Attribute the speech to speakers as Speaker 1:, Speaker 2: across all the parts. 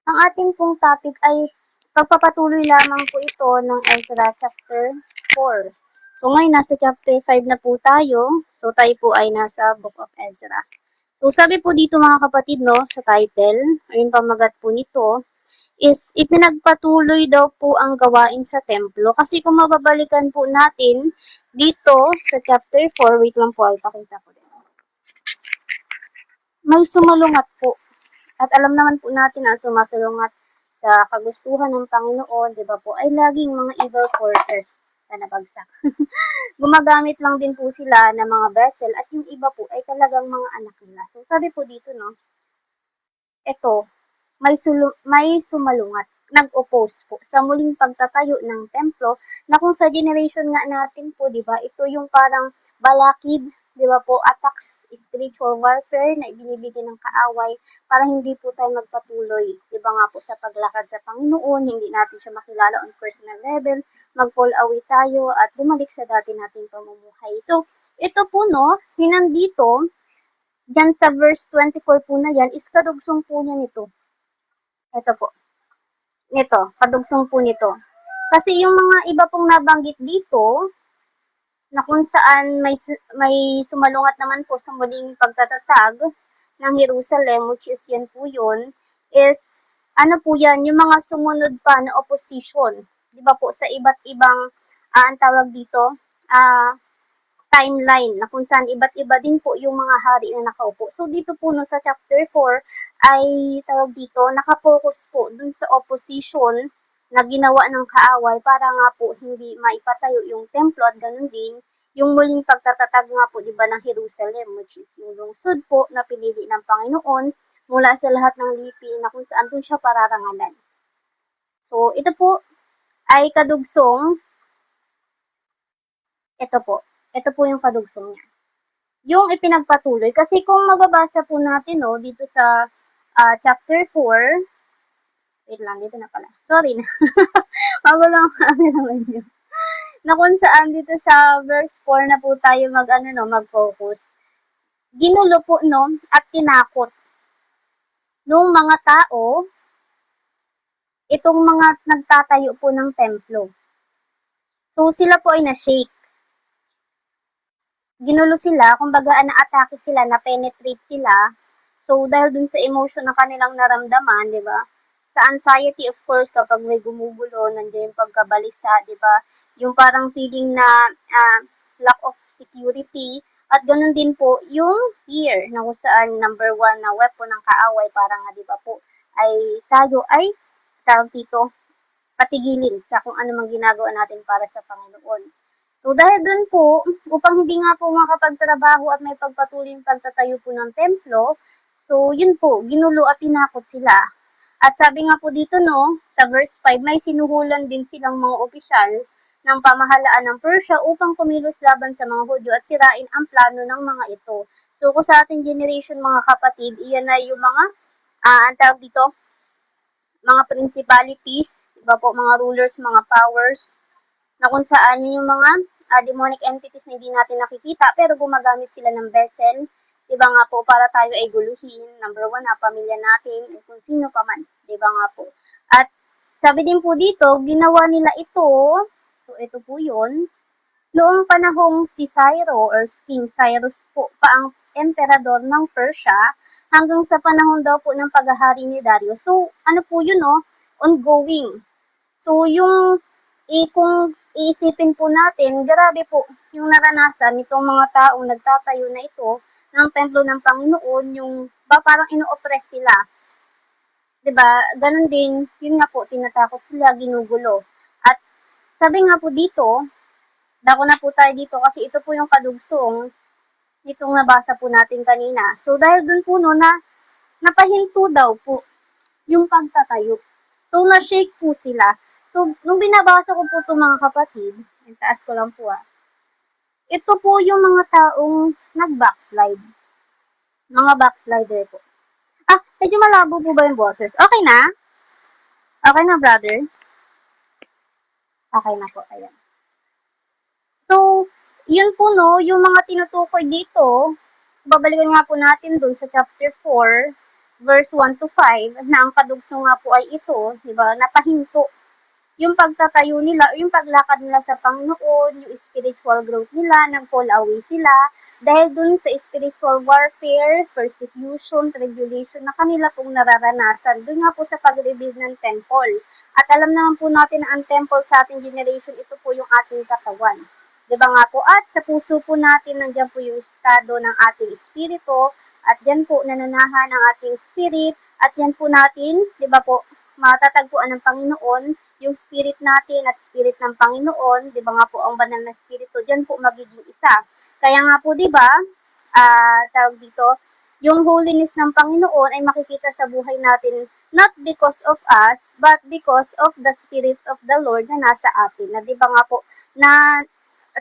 Speaker 1: Ang ating pong topic ay pagpapatuloy lamang po ito ng Ezra chapter 4. So ngayon nasa chapter 5 na po tayo. So tayo po ay nasa Book of Ezra. So sabi po dito mga kapatid no, sa title, o yung pamagat po nito, is ipinagpatuloy daw po ang gawain sa templo. Kasi kung mababalikan po natin dito sa chapter 4, wait lang po, ay pakita ko din. May sumalungat po. At alam naman po natin na sumasalungat sa kagustuhan ng Panginoon, di ba po, ay laging mga evil forces na nabagsak. Gumagamit lang din po sila ng mga vessel at yung iba po ay talagang mga anak nila. So sabi po dito, no, eto, may sumalungat, nag-oppose po sa muling pagtatayo ng templo na kung sa generation nga natin po, di ba, ito yung parang balakid, di ba po, attacks, spiritual warfare na ibinibigay ng kaaway para hindi po tayo magpatuloy. Di ba nga po sa paglakad sa Panginoon, hindi natin siya makilala on personal level, mag-fall away tayo at bumalik sa dati nating pamumuhay. So, ito po no, hinandito, dyan sa verse 24 po na yan, is kadugsong po niya nito. Ito po. Nito, kadugsong po nito. Kasi yung mga iba pong nabanggit dito, na kung saan may sumalungat naman po sa muling pagtatatag ng Jerusalem, which is yan po yun, is ano po yan, yung mga sumunod pa na opposition. Di ba po, sa iba't ibang, ang tawag dito, timeline na kung saan iba't iba din po yung mga hari na nakaupo. So dito po no sa chapter 4 ay tawag dito, nakapokus po dun sa opposition na ginawa ng kaaway para nga po hindi maipatayo yung templo at ganun din yung muling pagtatatag nga po, di ba, ng Jerusalem, which is yung lungsod po na pinili ng Panginoon mula sa lahat ng lipi na kung saan po siya pararangalan. So, ito po ay kadugsong, ito po yung kadugsong niya. Yung ipinagpatuloy, kasi kung mababasa po natin, no, dito sa chapter 4, wait lang, dito na pala, sorry na, magulo ang camera medyo, na kung saan dito sa verse 4 na po tayo mag-focus. Ginulo po, no, at tinakot nung mga tao, itong mga nagtatayo po ng templo. So, sila po ay na-shake. Ginulo sila, kumbaga na-atake sila, na-penetrate sila. So, dahil dun sa emotion na kanilang naramdaman, di ba? Sa anxiety, of course, kapag may gumugulo, nandiyan yung pagkabalisa, di ba? Yung parang feeling na lack of security, at ganun din po yung fear na kung saan number one na weapon ng kaaway para nga di ba po ay tayo ay tawag dito patigilin sa kung ano mang ginagawa natin para sa Panginoon. So dahil dun po, upang hindi nga po makapagtrabaho at may pagpatuloy yung pagtatayo po ng templo, so yun po, ginulo at tinakot sila. At sabi nga po dito no, sa verse 5, may sinuhulan din silang mga opisyal ng pamahalaan ng Persia upang kumilos laban sa mga Hudyo at sirain ang plano ng mga ito. So kung sa ating generation mga kapatid, iyan na yung mga, ang tawag dito, mga principalities, iba po mga rulers, mga powers, na kung saan yung mga demonic entities na hindi natin nakikita pero gumagamit sila ng vessel. Diba nga po, para tayo ay guluhin. Number one, pamilya natin, at kung sino pa man. Diba nga po. At sabi din po dito, ginawa nila ito, so ito po yun, noong panahong si Cyrus or King Cyrus po pa ang emperador ng Persia hanggang sa panahon daw po ng paghahari ni Darius. So, ano po yun, no? Ongoing. So, yung kung iisipin po natin, grabe po yung naranasan nitong mga taong nagtatayo na ito ng templo ng Panginoon, yung parang ino-oppress sila. 'Di ba? Ganun din, yun nga po, tinatakot sila, ginugulo. At sabi nga po dito, dako na po tayo dito kasi ito po yung kadugsong nitong nabasa po natin kanina. So dahil dun po no, na napahinto daw po yung pagtatayo. So na-shake po sila. So, nung binabasa ko po itong mga kapatid, yung taas ko lang po ito po yung mga taong nag-backslide. Mga backslider po. Medyo malabo po ba yung boses? Okay na? Okay na, brother? Okay na po, ayan. So, yun po no, yung mga tinutukoy dito, babalikan nga po natin dun sa chapter 4, verse 1 to 5, na ang kadugso nga po ay ito, di ba, napahinto yung pagtatayo nila, yung paglakad nila sa Panginoon, yung spiritual growth nila, nag-fall away sila, dahil dun sa spiritual warfare, persecution, tribulation na kanila pong nararanasan. Dun nga po sa pag-rebuild ng temple. At alam naman po natin na ang temple sa ating generation, ito po yung ating katawan. Diba nga po? At sa puso po natin, nandiyan po yung estado ng ating espiritu, at yan po nananahan ang ating spirit, at yan po natin, diba po, matatagpuan ng Panginoon, yung spirit natin at spirit ng Panginoon, di ba nga po ang banal na spirito, dyan po magiging isa. Kaya nga po, di ba, tawag dito, yung holiness ng Panginoon ay makikita sa buhay natin not because of us, but because of the Spirit of the Lord na nasa atin. Na di ba nga po, na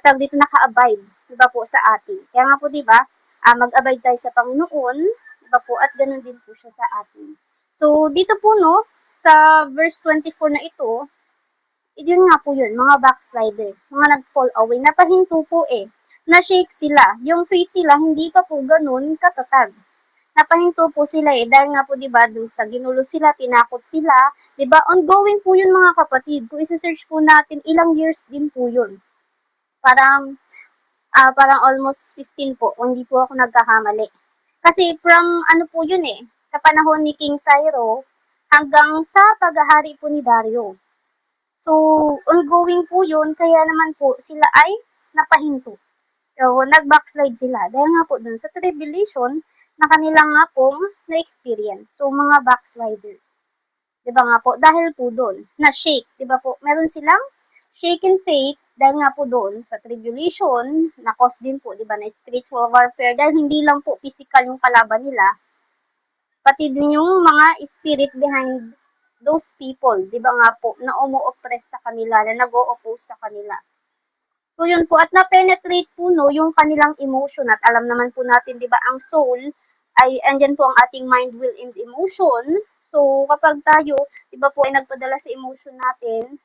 Speaker 1: tawag dito naka-abide, di ba po sa atin. Kaya nga po, di ba, mag-abide tayo sa Panginoon, di ba po, at ganun din po siya sa atin. So, dito po, no, sa verse 24 na ito, yun nga po yun, mga backslider, mga nag-fall away, napahinto po na-shake sila. Yung faith nila, hindi pa po ganun katatag. Napahinto po sila dahil nga po, diba, dun sa ginulo sila, tinakot sila, diba, ongoing po yun mga kapatid. Kung isa-search po natin, ilang years din po yun. Parang almost 15 po, kung hindi po ako nagkakamali. Kasi from, ano po yun sa panahon ni King Cyrus, hanggang sa paghahari po ni Dario. So, ongoing po yun, kaya naman po sila ay napahinto. So, nag-backslide sila. Dahil nga po dun sa tribulation na kanilang nga pong na-experience. So, mga backslider. Diba nga po? Dahil po dun, na-shake. Diba po? Meron silang shaken faith dahil nga po doon sa tribulation, na-cause din po, diba, na spiritual warfare. Dahil hindi lang po physical yung kalaban nila, pati din yung mga spirit behind those people, di ba nga po, na umu-oppress sa kanila, na nag-o-oppose sa kanila. So yun po, at na-penetrate po no, yung kanilang emotion, at alam naman po natin, di ba, ang soul, ay andyan po ang ating mind, will, and emotion. So kapag tayo, di ba po, ay nagpadala sa emotion natin,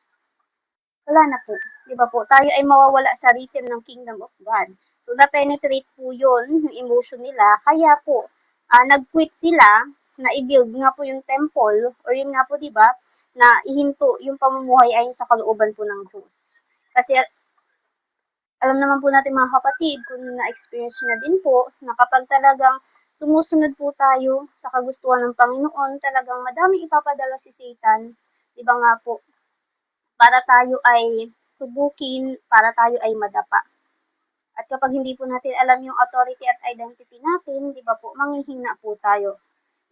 Speaker 1: wala na po. Di ba po, tayo ay mawawala sa rhythm ng kingdom of God. So na-penetrate po yun, yung emotion nila, kaya po, nag-quit sila, na i-build nga po yung temple, or yun nga po, di ba, na ihinto yung pamumuhay ayon sa kalooban po ng Diyos. Kasi alam naman po natin mga kapatid, kung na-experience na din po, na kapag talagang sumusunod po tayo sa kagustuhan ng Panginoon, talagang madaming ipapadala si Satan, di ba nga po, para tayo ay subukin, para tayo ay madapa. At kapag hindi po natin alam yung authority at identity natin, di ba po, manghihina po tayo.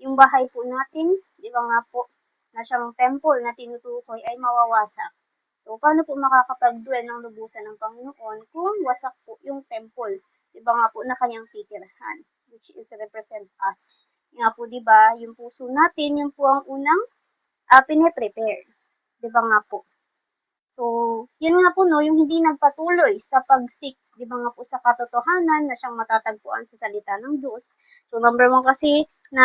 Speaker 1: Yung bahay po natin, di ba nga po, na siyang temple na tinutukoy ay mawawasak. So, paano po makakapag-dwell ng lubusan ng Panginoon kung wasak po yung temple? Di ba nga po na kanyang titirahan, which is represent us. Nga po, di ba, yung puso natin, yung po ang unang pine-prepare. Di ba nga po? So, yun nga po no, yung hindi nagpatuloy sa pag-seek, di ba nga po sa katotohanan na siyang matatagpuan sa salita ng Diyos. So, number 1 kasi na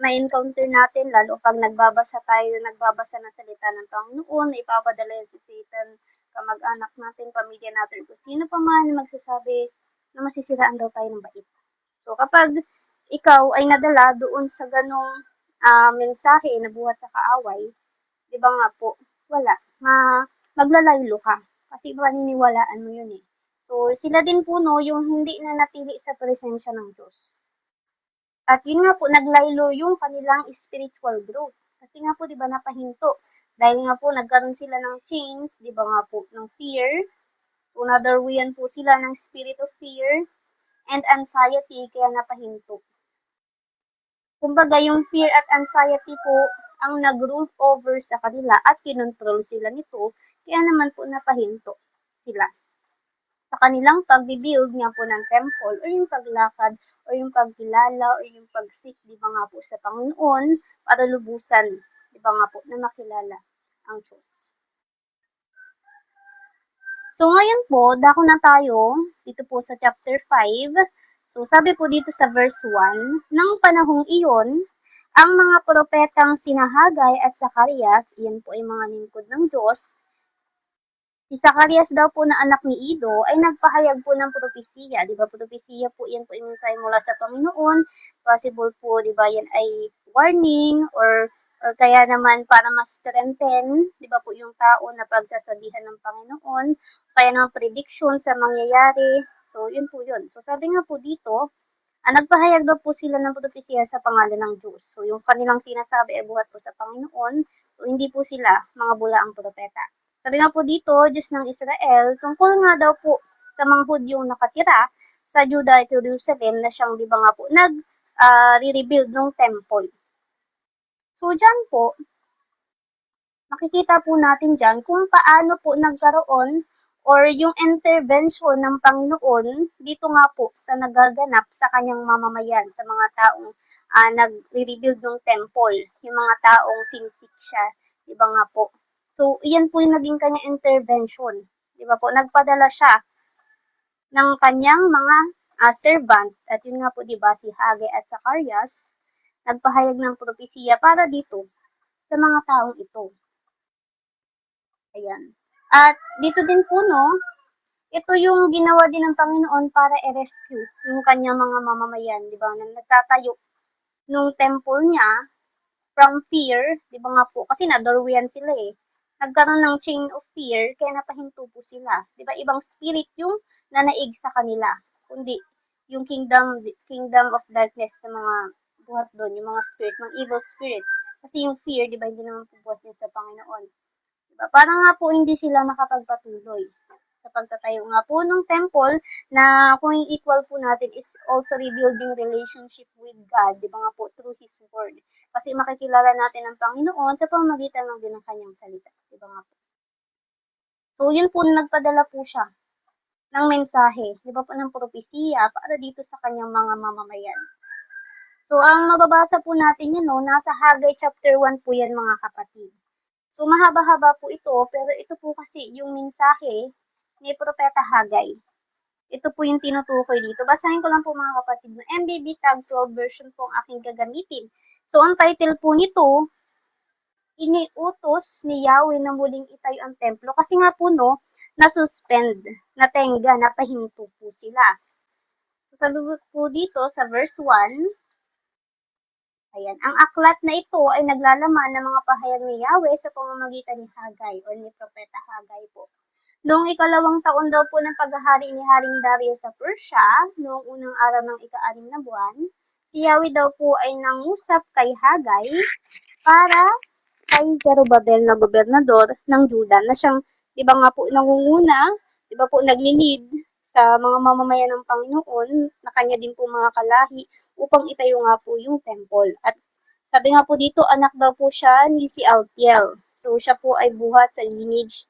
Speaker 1: ma-encounter natin, lalo pag nagbabasa tayo, nagbabasa ng salita ng Panginoon, na ipapadala yan si Satan, kamag-anak natin, pamilya natin, kung sino pa man magsasabi na masisiraan daw tayo ng bait. So, kapag ikaw ay nadala doon sa ganong mensahe na buhat sa kaaway, di ba nga po, wala, maglalaylo ka. Kasi paniniwalaan mo yun So, sila din po no, yung hindi na natili sa presensya ng Diyos. At yun nga po, naglaylo yung kanilang spiritual growth. Kasi nga po, di ba, napahinto. Dahil nga po, nagkaroon sila ng chains, di ba nga po, ng fear. So, nadarwiyan po sila ng spirit of fear and anxiety, kaya napahinto. Kumbaga, yung fear at anxiety po, ang nag-rule over sa kanila at kinontrol sila nito, kaya naman po napahinto sila. Sa kanilang pag-build nga po ng temple, o yung paglakad, o yung pagkilala, o yung pag-seek, di ba nga po sa Panginoon, para lubusan, di ba nga po, na makilala ang Diyos. So, ngayon po, dako na tayo dito po sa chapter 5. So, sabi po dito sa verse 1, nang panahong iyon, ang mga propetang sina Hagay at Zacarias, iyan po ay mga lingkod ng Diyos, Si Zacarias daw po na anak ni Ido ay nagpahayag po ng propesiya. Di ba, propesiya po, yan po yung mensahe mula sa Panginoon. Possible po, di ba, yan ay warning or kaya naman para mas strengthen, di ba po, yung tao na pagsasabihan ng Panginoon, kaya naman prediction sa mangyayari. So, yun po yun. So, sabi nga po dito, nagpahayag daw po sila ng propesiya sa pangalan ng Diyos. So, yung kanilang sinasabi ay buhat po sa Panginoon. So, hindi po sila mga bulaang propeta. Sabi nga po dito, Diyos ng Israel, tungkol nga daw po sa mga Hudyong nakatira sa Judah at Jerusalem na siyang di ba nga po re-rebuild ng temple. So, dyan po, makikita po natin dyan kung paano po nagkaroon or yung intervention ng Panginoon dito nga po sa nagaganap sa kanyang mamamayan, sa mga taong nagre-rebuild ng temple, yung mga taong sinisik siya, di ba nga po. So, iyan po yung naging kanyang intervention, di ba po, nagpadala siya ng kanyang mga servant, at yun nga po, di ba, si Haggai at Zacarias, nagpahayag ng propesiya para dito sa mga taong ito. Ayan. At dito din po, no, ito yung ginawa din ng Panginoon para i-rescue yung kanyang mga mamamayan, di ba, na nagtatayo nung temple niya from fear, di ba nga po, kasi nadorwian sila eh. Nagkaroon ng chain of fear, kaya napahinto po sila. Di ba, ibang spirit yung nanaig sa kanila, kundi yung kingdom of darkness na mga buhat doon, yung mga spirit, mga evil spirit. Kasi yung fear, di ba, hindi naman po buhat yun sa Panginoon. Diba? Parang nga po hindi sila makapagpatuloy sa pagtatayo nga po ng temple na kung equal po natin is also rebuilding relationship with God, di ba nga po, through His Word. Kasi makikilala natin ang Panginoon sa pamamagitan ng din ng kanyang salita, di ba nga po. So, yun po, nagpadala po siya ng mensahe, di ba po, ng propesiya para dito sa kanyang mga mamamayan. So, ang mababasa po natin yun, no, nasa Haggai chapter 1 po yan, mga kapatid. So, mahaba-haba po ito, pero ito po kasi yung mensahe ni Propeta Haggai. Ito po yung tinutukoy dito. Basahin ko lang po, mga kapatid, na MBB Tag 12 version po ang aking gagamitin. So, ang title po nito, Iniutos ni Yahweh na muling itayo ang templo. Kasi nga po, no, nasuspend, natenga, napahinto po sila. So, sabi po dito sa verse 1, ayan, ang aklat na ito ay naglalaman ng mga pahayag ni Yahweh sa pamamagitan ni Haggai o ni Propeta Haggai po. Noong ikalawang taon daw po ng paghahari ni Haring Darius sa Persia, noong unang araw ng ika-6 na buwan, si Yahweh daw po ay nangusap kay Haggai para kay Zerubbabel na gobernador ng Juda na siyang, di ba nga po, nangunguna, di ba po, naglilid sa mga mamamayan ng Panginoon na kanya din po mga kalahi upang itayo nga po yung temple. At sabi nga po dito, anak daw po siya ni si Altiel. So, siya po ay buhat sa lineage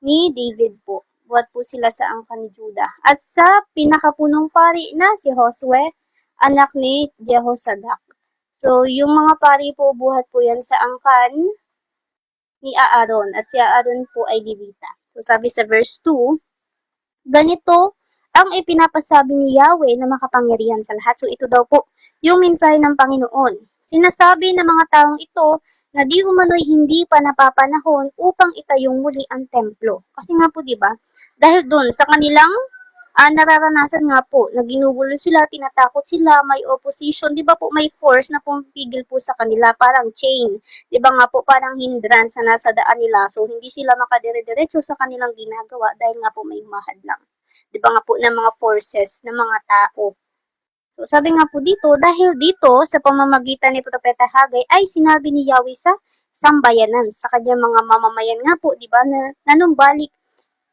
Speaker 1: ni David po. Buhat po sila sa angkan ni Judah. At sa pinakapunong pari na si Josue, anak ni Jehozadak. So, yung mga pari po, buhat po yan sa angkan ni Aaron. At si Aaron po ay Levita. So, sabi sa verse 2, ganito ang ipinapasabi ni Yahweh na makapangyarihan sa lahat. So, ito daw po yung mensahe ng Panginoon. Sinasabi ng mga taong ito na di umano'y hindi pa napapanahon upang itayong muli ang templo. Kasi nga po, di ba? Dahil doon sa kanilang nararanasan nga po, na ginugulo sila, tinatakot sila, may opposition, di ba po, may force na pumipigil po sa kanila, parang chain, di ba nga po, parang hindrance na nasa daan nila, so hindi sila makadire-diretso sa kanilang ginagawa dahil nga po may humahadlang, di ba nga po, ng mga forces, ng mga tao. So, sabi nga po dito, dahil dito, sa pamamagitan ni Propeta Haggai, ay sinabi ni Yahweh sa sambayanan, sa kanyang mga mamamayan nga po, di ba, na nanumbalik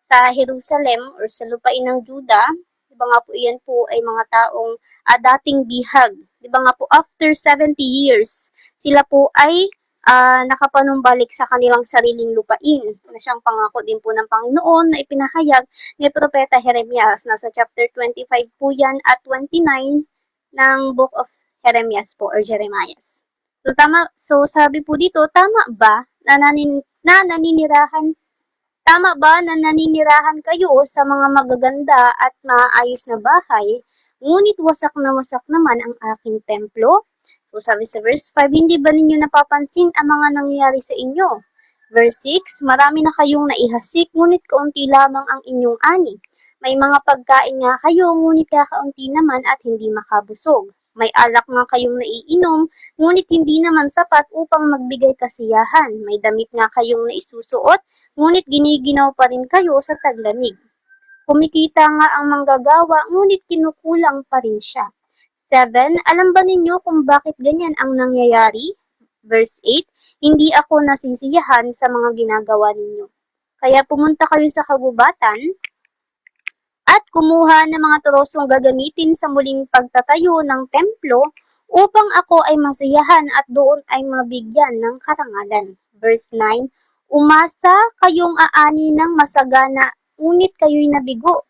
Speaker 1: sa Jerusalem or sa lupain ng Juda, di ba nga po iyan po ay mga taong dating bihag. Di ba nga po after 70 years, sila po ay nakapanumbalik sa kanilang sariling lupain na siyang pangako din po ng Panginoon na ipinahayag ni Propeta Jeremias. Nasa chapter 25 po yan at 29 ng Book of Jeremias po or Jeremias. So sabi po dito, tama ba na naninirahan Tama ba na naninirahan kayo sa mga magaganda at maayos na bahay, ngunit wasak na wasak naman ang aking templo? So sabi sa verse 5, hindi ba ninyo napapansin ang mga nangyayari sa inyo? Verse 6, marami na kayong naihasik, ngunit kaunti lamang ang inyong ani. May mga pagkain nga kayo, ngunit kakaunti naman at hindi makabusog. May alak nga kayong naiinom, ngunit hindi naman sapat upang magbigay kasiyahan. May damit nga kayong naisusuot, ngunit giniginaw pa rin kayo sa taglamig. Kumikita nga ang manggagawa, ngunit kinukulang pa rin siya. 7. Alam ba ninyo kung bakit ganyan ang nangyayari? Verse 8, hindi ako nasisiyahan sa mga ginagawa ninyo. Kaya pumunta kayo sa kagubatan at kumuha ng mga trosong gagamitin sa muling pagtatayo ng templo upang ako ay masiyahan at doon ay mabigyan ng karangalan. Verse 9, umasa kayong aani ng masagana, ngunit kayo'y nabigo.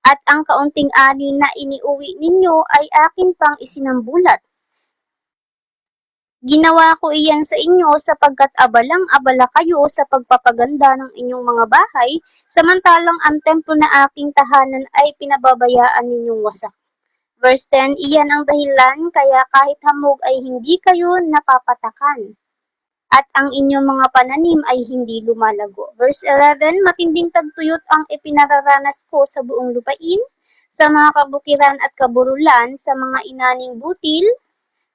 Speaker 1: At ang kaunting ani na iniuwi ninyo ay akin pang isinambulat. Ginawa ko iyan sa inyo sapagkat abalang-abala kayo sa pagpapaganda ng inyong mga bahay, samantalang ang templo na aking tahanan ay pinababayaan ninyong wasak. Verse 10, iyan ang dahilan kaya kahit hamog ay hindi kayo napapatakan at ang inyong mga pananim ay hindi lumalago. Verse 11, matinding tagtuyot ang ipinararanas ko sa buong lupain, sa mga kabukiran at kaburulan, sa mga inaning butil,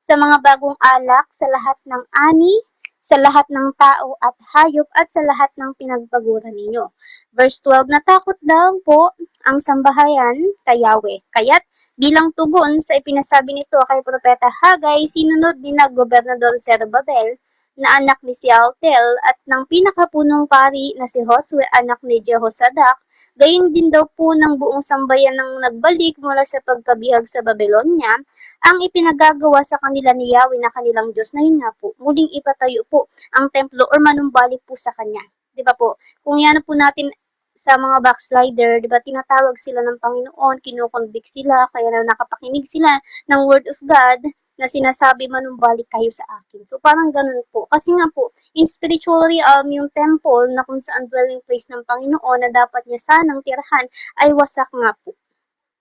Speaker 1: sa mga bagong alak, sa lahat ng ani, sa lahat ng tao at hayop at sa lahat ng pinagpaguran ninyo. Verse 12, natakot daw po ang sambahayan kay Yahweh. Kaya't bilang tugon sa ipinasabi nito kay Propeta Hagay, sinunod din na Gobernador Zerubbabel na anak ni Shealtiel at ng pinakapunong pari na si Josue anak ni Jehozadak, gayon din daw po ng buong sambayan ng nagbalik mula sa pagkabihag sa Babylonia, ang ipinagagawa sa kanila ni Yahweh na kanilang Diyos na yun nga po, muling ipatayo po ang templo or manumbalik po sa kanya. Di ba po? Kung yan po natin sa mga backslider, di ba, tinatawag sila ng Panginoon, kinukonvict sila, kaya na nakapakinig sila ng Word of God, na sinasabi manumbalik kayo sa akin. So, parang ganun po. Kasi nga po, in spiritual realm, yung temple na kung saan dwelling place ng Panginoon na dapat niya sanang tirahan ay wasak nga po.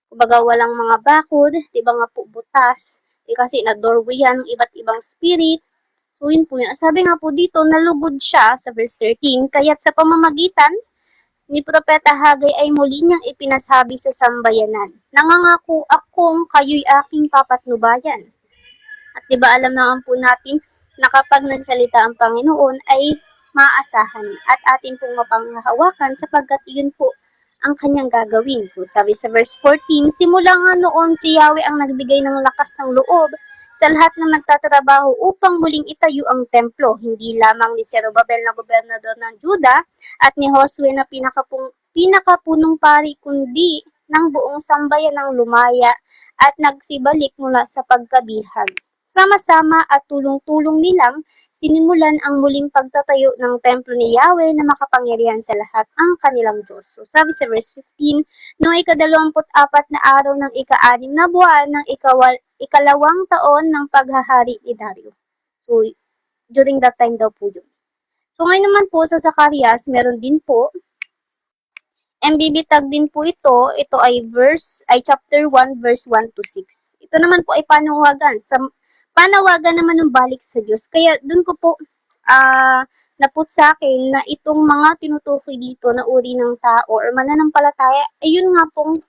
Speaker 1: Kumbaga, walang mga bakod, di ba nga po butas, kasi na doorway yan ng iba't ibang spirit. So, yun po yun. Sabi nga po dito, nalugod siya sa verse 13, kaya't sa pamamagitan ni Propeta Hagay ay muli niyang ipinasabi sa sambayanan, nangangako akong kayo'y aking papatnubayan. At diba alam naman po natin na kapag nagsalita ang Panginoon ay maasahan at atin pong mapanghahawakan sapagkat iyon po ang kanyang gagawin. So sabi sa verse 14, simula nga noon si Yahweh ang nagbigay ng lakas ng loob sa lahat ng nagtatrabaho upang muling itayo ang templo, hindi lamang ni Zerubbabel na gobernador ng Juda at ni Josue na pinakapunong pari kundi ng buong sambayan ng lumaya at nagsibalik mula sa pagkabihag. Sama-sama at tulong-tulong nilang sinimulan ang muling pagtatayo ng templo ni Yahweh na makapangyarihan sa lahat ang kanilang Diyos. So sabi sa verse 15, noong ika-24 na araw ng ika-6 na buwan ng ikalawang taon ng paghahari ni Dario. So during that time daw po yun. So ngayon naman po sa Zacarias, meron din po MBB tag din po ito ay chapter 1 verse 1 to 6. Ito naman po ay panawagan naman ng balik sa Diyos. Kaya dun ko po naput sa akin na itong mga tinutukoy dito na uri ng tao or mananampalataya, ayun nga pong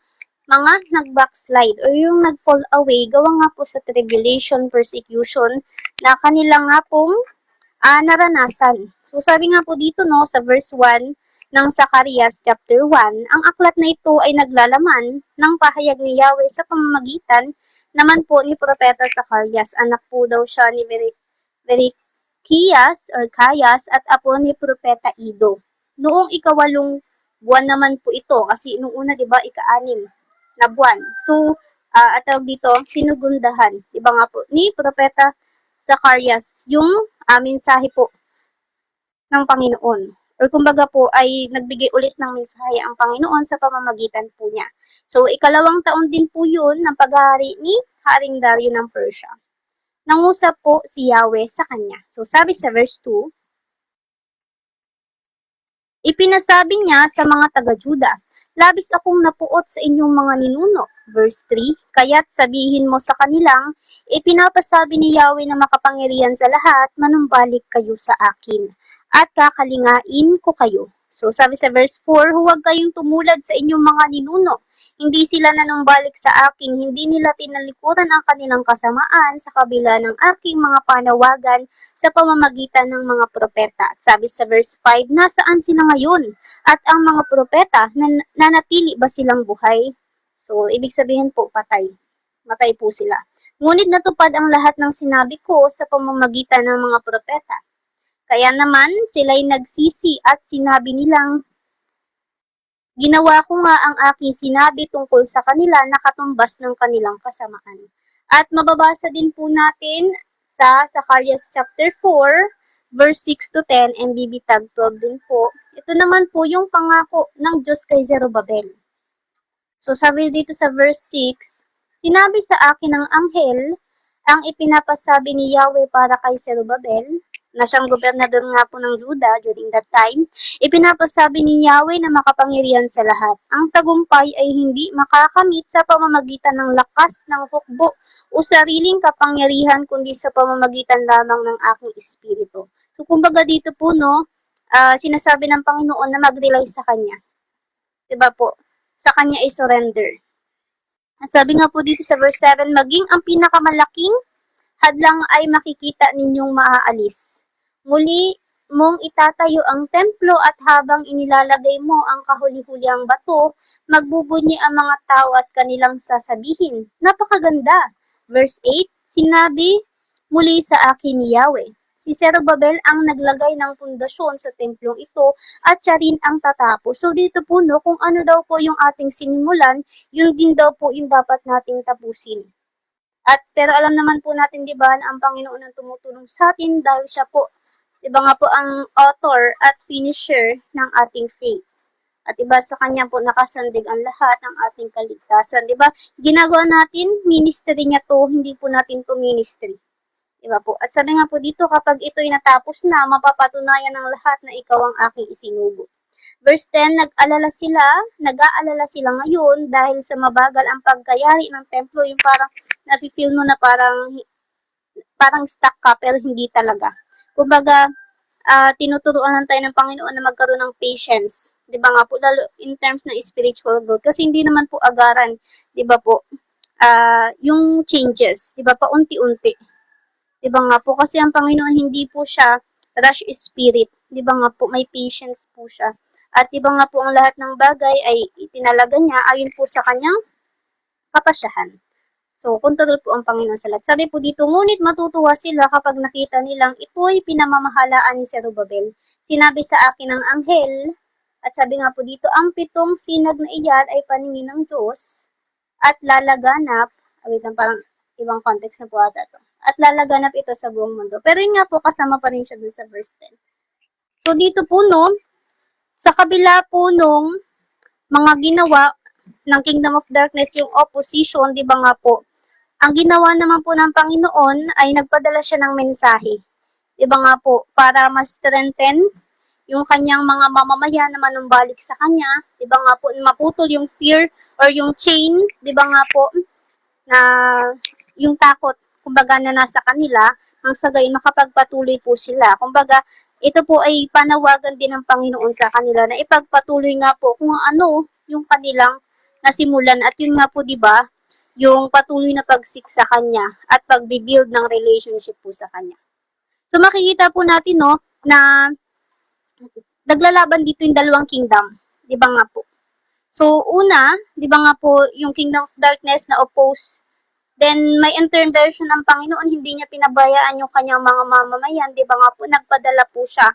Speaker 1: mga nag-backslide or yung nag-fall away, gawa nga po sa tribulation, persecution na kanila nga pong naranasan. So sabi nga po dito no sa verse 1 ng Zacarias chapter 1, ang aklat na ito ay naglalaman ng pahayag ni Yahweh sa pamamagitan naman po ni Propeta Zacarias. Anak po daw siya ni Berechias or Caias at apo ni Propeta Ido. Noong ika-8 buwan naman po ito kasi nung una 'di ba ika-6 na buwan. So atawag dito sinugundahan, 'di ba nga po ni Propeta Zacarias yung mensahe po ng Panginoon. Or kumbaga po ay nagbigay ulit ng mensahe ang Panginoon sa pamamagitan po niya. So, ikalawang taon din po yun ng paghahari ni Haring Dario ng Persia. Nangusap po si Yahweh sa kanya. So, sabi sa verse 2, ipinasabi niya sa mga taga-Juda, labis akong napuot sa inyong mga ninuno. Verse 3, kaya't sabihin mo sa kanilang, ipinapasabi ni Yahweh na makapangyarihan sa lahat, manumbalik kayo sa akin. at kakalingain ko kayo. So sabi sa verse 4, huwag kayong tumulad sa inyong mga ninuno. Hindi sila nanumbalik sa akin, hindi nila tinalikuran ang kanilang kasamaan sa kabila ng aking mga panawagan sa pamamagitan ng mga propeta. At sabi sa verse 5, nasaan sila ngayon? At ang mga propeta, nanatili ba silang buhay? So ibig sabihin po, patay. Matay po sila. Ngunit natupad ang lahat ng sinabi ko sa pamamagitan ng mga propeta. Kaya naman, sila'y nagsisi at sinabi nilang, ginawa ko nga ang aking sinabi tungkol sa kanila na katumbas ng kanilang kasamaan. At mababasa din po natin sa Zacarias chapter 4, verse 6 to 10, MBB tag 12 din po. Ito naman po yung pangako ng Diyos kay Zerubbabel. So sabi dito sa verse 6, sinabi sa akin ng anghel, ang ipinapasabi ni Yahweh para kay Zerubbabel, na siyang gobernador nga po ng Juda during that time, ipinapasabi ni Yahweh na makapangyarihan sa lahat. Ang tagumpay ay hindi makakamit sa pamamagitan ng lakas ng hukbo o sariling kapangyarihan, kundi sa pamamagitan lamang ng aking espiritu. So kumbaga dito po, no, sinasabi ng Panginoon na mag-rely sa Kanya. Diba po? Sa Kanya ay surrender. At sabi nga po dito sa verse 7, maging ang pinakamalaking hadlang ay makikita ninyong maaalis. Muli mong itatayo ang templo at habang inilalagay mo ang kahuli-huliang bato, magbubunyi ang mga tao at kanilang sasabihin, napakaganda. Verse 8, sinabi muli sa akin ni Yahweh, si Zerubbabel ang naglagay ng pundasyon sa templong ito at siya rin ang tatapos. So dito po, no, kung ano daw po yung ating sinimulan, yun din daw po yung dapat nating tapusin. Pero alam naman po natin, di ba, na ang Panginoon ang tumutulong sa atin dahil siya po, di ba nga po, ang author at finisher ng ating faith. At iba sa kanya po nakasandig ang lahat ng ating kaligtasan. Di ba? Ginagawa natin, ministry niya to, hindi po natin to ministry. Di ba po? At sabi nga po dito, kapag ito'y natapos na, mapapatunayan ng lahat na ikaw ang aking isinugo. Verse 10, nag-aalala sila ngayon dahil sa mabagal ang pagkayari ng templo, yung parang nafe-feel mo na parang stuck ka pero hindi talaga. Kumbaga, tinuturuan lang tayo ng Panginoon na magkaroon ng patience. 'Di ba nga po, lalo in terms ng spiritual growth kasi hindi naman po agaran, 'di ba po? Yung changes, 'di ba, paunti-unti. 'Di ba nga po, kasi ang Panginoon hindi po siya rush spirit. 'Di ba nga po, may patience po siya. At 'di ba nga po, ang lahat ng bagay ay itinalaga niya ayon po sa kanyang kapasyahan. So, kontrol po ang Panginoon sa lahat. Sabi po dito, ngunit matutuwa sila kapag nakita nilang ito'y pinamamahalaan ni Zerubbabel. Sinabi sa akin ng anghel, at sabi nga po dito, ang 7 sinag na iyan ay paningin ng Diyos at lalaganap, wait lang, parang ibang context na po ata to, at lalaganap ito sa buong mundo. Pero yun nga po, kasama pa rin siya dun sa verse 10. So, dito po, no, sa kabila po nung mga ginawa ng Kingdom of Darkness, yung opposition, di ba nga po, ang ginawa naman po ng Panginoon ay nagpadala siya ng mensahe. Diba nga po, para mas strengthen yung kanyang mga mamamayan na manumbalik sa kanya. Diba nga po, maputol yung fear or yung chain, diba nga po, na yung takot, kumbaga, na nasa kanila, ang sagay makapagpatuloy po sila. Kumbaga, ito po ay panawagan din ng Panginoon sa kanila na ipagpatuloy nga po kung ano yung kanilang nasimulan. At yun nga po, diba, yung patuloy na pagsik sa kanya at pagbibuild ng relationship po sa kanya. So makikita po natin, no, na naglalaban dito yung dalawang kingdom, 'di ba nga po? So una, 'di ba nga po, yung Kingdom of Darkness na oppose, then may intervention ng Panginoon, hindi niya pinabayaan yung kanyang mga mamamayan, 'di ba nga po, nagpadala po siya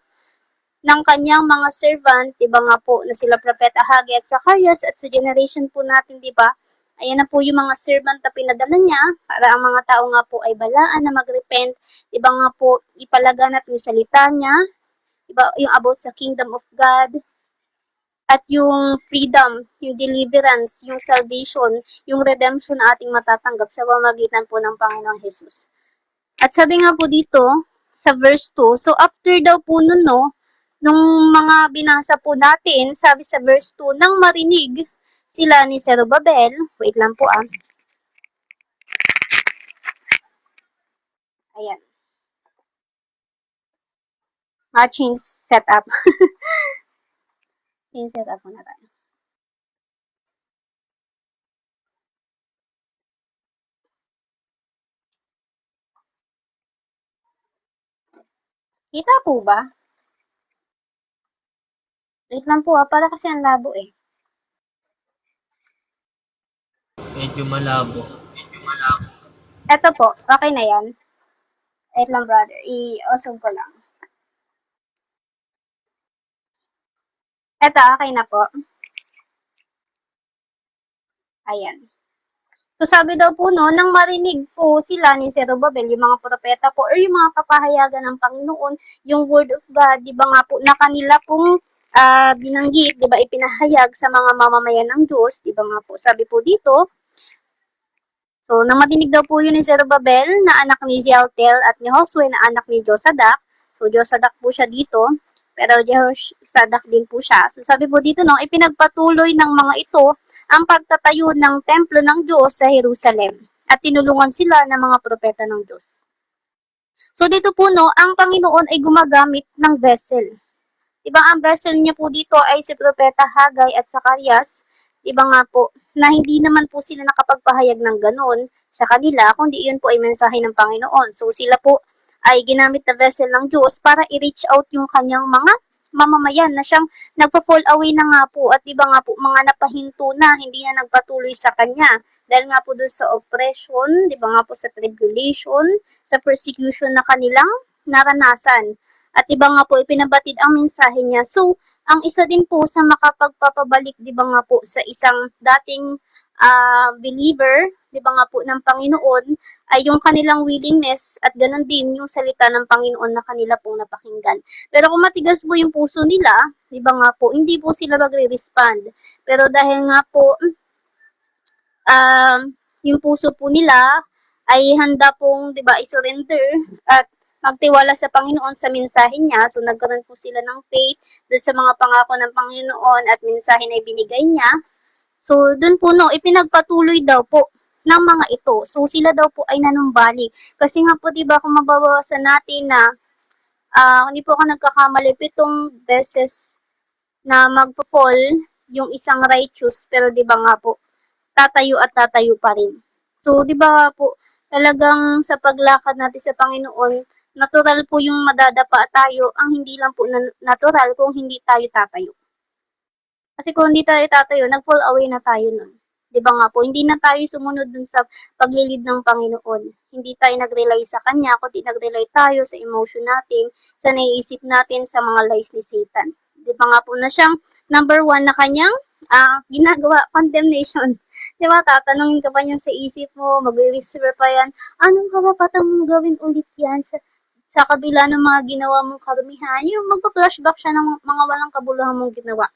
Speaker 1: ng kanyang mga servant, 'di ba nga po, na sila Propeta Haggai at Zacarias, at sa generation po natin, 'di ba? Ayan na po yung mga servant na pinadala niya para ang mga tao nga po ay balaan na mag-repent. Diba nga po, ipalaganap yung salita niya, diba, yung about sa kingdom of God, at yung freedom, yung deliverance, yung salvation, yung redemption na ating matatanggap sa pamamagitan po ng Panginoong Jesus. At sabi nga po dito, sa verse 2, so after daw po nun, no, nung mga binasa po natin, sabi sa verse 2, nang marinig sila ni Zerubbabel, wait lang po ayan. Change setup. Change setup muna tayo. Kita po ba? Wait lang po para kasi ang labo eh.
Speaker 2: Medyo malabo.
Speaker 1: Eto po, okay na yan. Wait lang brother, i-awesome ko lang. Eto, okay na po. Ayan. So sabi daw po no, nang marinig po sila ni Zerubbabel, yung mga propeta po, or yung mga kapahayagan ng Panginoon, yung word of God, di ba nga po, na kanila pong binanggit, di ba, ipinahayag sa mga mamamayan ng Diyos, di ba nga po, sabi po dito, so nang marinig daw po yun ni Zerubbabel, na anak ni Shealtiel, at ni Josue, na anak ni Josadak, so Josadak po siya dito, pero Jehozadak din po siya. So sabi po dito, no, ipinagpatuloy ng mga ito ang pagtatayo ng templo ng Diyos sa Jerusalem at tinulungan sila ng mga propeta ng Diyos. So dito po, no, ang Panginoon ay gumagamit ng vessel. Diba ang vessel niya po dito ay si Propeta Haggai at Zacarias. Diba nga po, na hindi naman po sila nakapagpahayag ng ganon sa kanila, kundi yun po ay mensahe ng Panginoon. So sila po ay ginamit na vessel ng Diyos para i-reach out yung kanyang mga mamamayan na siyang nagpo-fall away na nga po at iba nga po mga napahinto na, hindi na nagpatuloy sa kanya. Dahil nga po doon sa oppression, di ba nga po sa tribulation, sa persecution na kanilang naranasan. At iba nga po ipinabatid ang mensahe niya. So, ang isa din po sa makapagpapabalik, di ba nga po, sa isang dating believer, di ba nga po, ng Panginoon, ay yung kanilang willingness at ganun din yung salita ng Panginoon na kanila pong napakinggan. Pero kung matigas po yung puso nila, di ba nga po, hindi po sila magre-respond. Pero dahil nga po, yung puso po nila ay handa pong, di ba, i-surrender at magtiwala sa Panginoon sa mensahe niya. So, nagkaroon po sila ng faith doon sa mga pangako ng Panginoon at mensahe na ibinigay niya. So, doon po, no, ipinagpatuloy daw po ng mga ito. So, sila daw po ay nanumbalik. Kasi nga po, di ba, kung mababawasan natin na hindi po ako nagkakamali, 7 beses na magpo-fall yung isang righteous, pero di ba nga po, tatayo at tatayo pa rin. So, di ba po, talagang sa paglakad natin sa Panginoon, natural po yung madadapa tayo, ang hindi lang po natural kung hindi tayo tatayo. Kasi kung hindi tayo tatayo, nag-fall away na tayo nun. Di ba nga po, hindi na tayo sumunod dun sa paglilid ng Panginoon. Hindi tayo nag-rely sa Kanya, kundi nag-rely tayo sa emotion natin, sa naiisip natin, sa mga lies ni Satan. Di ba nga po na siyang number 1 na kanyang ginagawa, condemnation. Di ba, tatanungin ka pa niyan sa isip mo, mag-whisper pa yan, anong karapatan mong gawin ulit yan sa kabila ng mga ginawa mong karumihan? Yung magpa-flashback siya ng mga walang kabuluhan mong ginawa.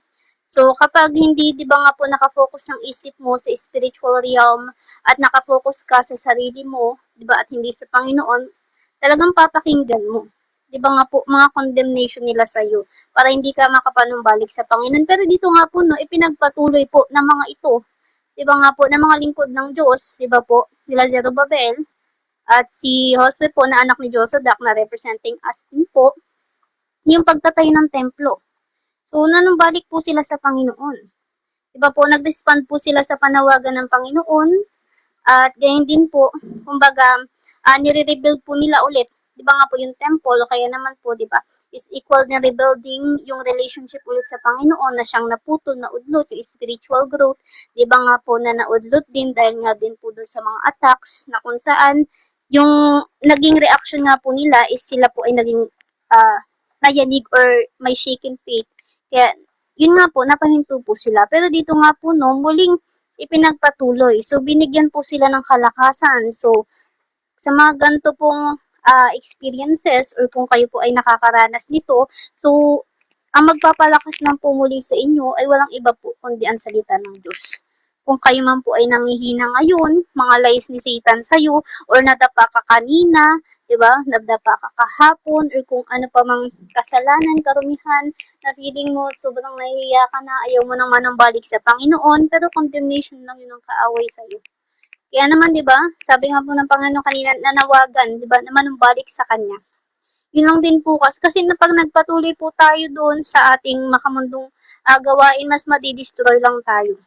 Speaker 1: So, kapag hindi, di ba nga po, nakafocus ang isip mo sa spiritual realm at nakafocus ka sa sarili mo, di ba, at hindi sa Panginoon, talagang papakinggan mo. Di ba nga po, mga condemnation nila sa iyo para hindi ka makapanumbalik sa Panginoon. Pero dito nga po, no, ipinagpatuloy po ng mga ito. Di ba nga po, ng mga lingkod ng Diyos, di ba po, nila Zerubbabel, at si Josue po na anak ni Josadak na representing us din po, yung pagtatayo ng templo. So, nanumbalik po sila sa Panginoon. Diba po, nag-respond po sila sa panawagan ng Panginoon. At gayon din po, kumbaga, nire-rebuild po nila ulit. Diba nga po yung temple, kaya naman po, diba, is equal na rebuilding yung relationship ulit sa Panginoon na siyang naputol, naudlot, yung spiritual growth. Diba nga po na naudlot din dahil nga din po dun sa mga attacks na kung saan yung naging reaction nga po nila is sila po ay naging nayanig or may shaken faith. Kaya, yun nga po, napahinto po sila. Pero dito nga po, no, muling ipinagpatuloy. So, binigyan po sila ng kalakasan. So, sa mga ganito pong experiences or kung kayo po ay nakakaranas nito, so, ang magpapalakas ng pumuli sa inyo ay walang iba po kundi ang salita ng Diyos. Kung kayo man po ay nangihina ngayon, mga lies ni Satan sa'yo, or nadapa ka kanina, diba? Nadapa ka kahapon, or kung ano pa mang kasalanan, karumihan, na feeling mo sobrang nahihiya ka na, ayaw mo nang manambalik sa Panginoon, pero condemnation lang yun ang kaaway sa'yo. Kaya naman, diba? Sabi nga po ng Panginoon kanina, nanawagan, diba? Na manumbalik sa Kanya. Yun lang din po kasi na pag nagpatuloy po tayo doon sa ating makamundong gawain, mas madidestroy lang tayo.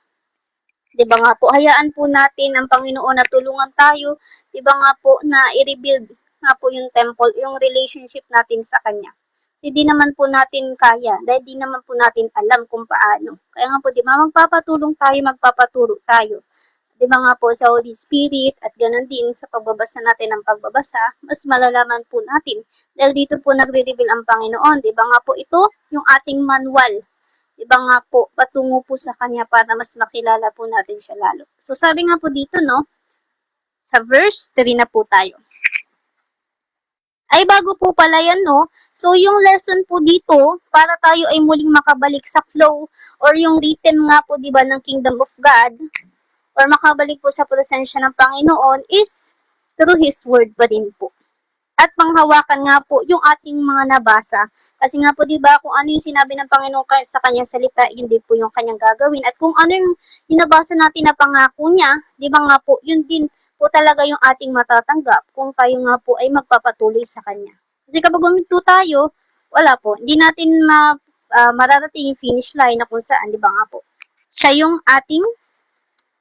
Speaker 1: 'Di ba nga po, hayaan po natin ang Panginoon na tulungan tayo, 'di ba nga po, na i-rebuild nga po yung temple, yung relationship natin sa Kanya. Kasi di naman po natin kaya, dahil di naman po natin alam kung paano. Kaya nga po, di ba, magpapatulong tayo, magpapaturo tayo. Di ba nga po sa Holy Spirit at ganun din sa pagbabasa natin ng pagbabasa, mas malalaman po natin. Dahil dito po nagre-reveal ang Panginoon. Di ba nga po ito, yung ating manual. Diba nga po, patungo po sa kanya para mas makilala po natin siya lalo. So sabi nga po dito, no, sa verse 3 na po tayo. Ay bago po pala yan, no, so yung lesson po dito, para tayo ay muling makabalik sa flow or yung rhythm nga po, diba, ng Kingdom of God or makabalik po sa presensya ng Panginoon is through His Word pa din po. At panghawakan nga po yung ating mga nabasa. Kasi nga po, di ba, kung ano yung sinabi ng Panginoon sa kanyang salita, yun din po yung kanyang gagawin. At kung ano yung nabasa natin na pangako niya, di ba nga po, yun din po talaga yung ating matatanggap kung tayo nga po ay magpapatuloy sa kanya. Kasi kapag guminto tayo, wala po, hindi natin mararating yung finish line na kung saan, di ba nga po, siya yung ating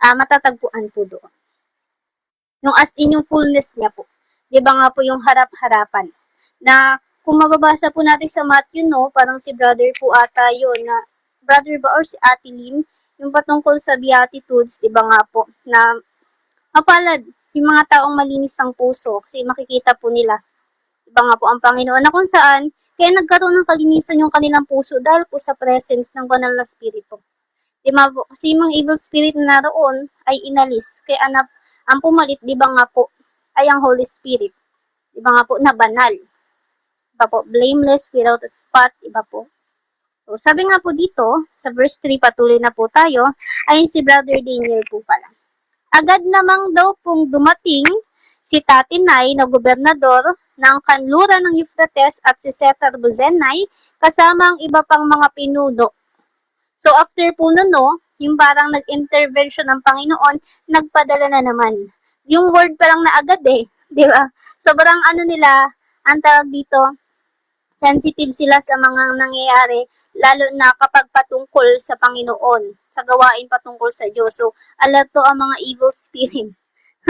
Speaker 1: matatagpuan po doon. Yung as in yung fullness niya po. Di ba nga po yung harap-harapan. Na kung mababasa po natin sa Matthew, no, parang si brother po ata yun, na brother ba or si Ate Lynn, yung patungkol sa Beatitudes, di ba nga po, na mapalad yung mga taong malinis ang puso kasi makikita po nila, di ba nga po, ang Panginoon, na kung saan, kaya nagkaroon ng kalinisan yung kanilang puso dahil po sa presence ng banal na spirito. Di ba po, kasi yung mga evil spirit na naroon ay inalis, kaya ang pumalit, di ba nga po, ay ang Holy Spirit. Iba nga po na banal. Iba po, blameless, without a spot, iba po. So, sabi nga po dito, sa verse 3, patuloy na po tayo, ay si Brother Daniel po pala. Agad namang daw pong dumating si Tatinay na gobernador ng kanluran ng Euphrates at si Setar Buzenay kasama ang iba pang mga pinuno. So, after po nun, no, yung parang nag-intervention ng Panginoon, nagpadala na naman. Yung word pa lang na agad di ba? Sobrang ano nila, ang tawag dito, sensitive sila sa mga nangyayari, lalo na kapag patungkol sa Panginoon, sa gawain patungkol sa Diyos. So, alerto ang mga evil spirit.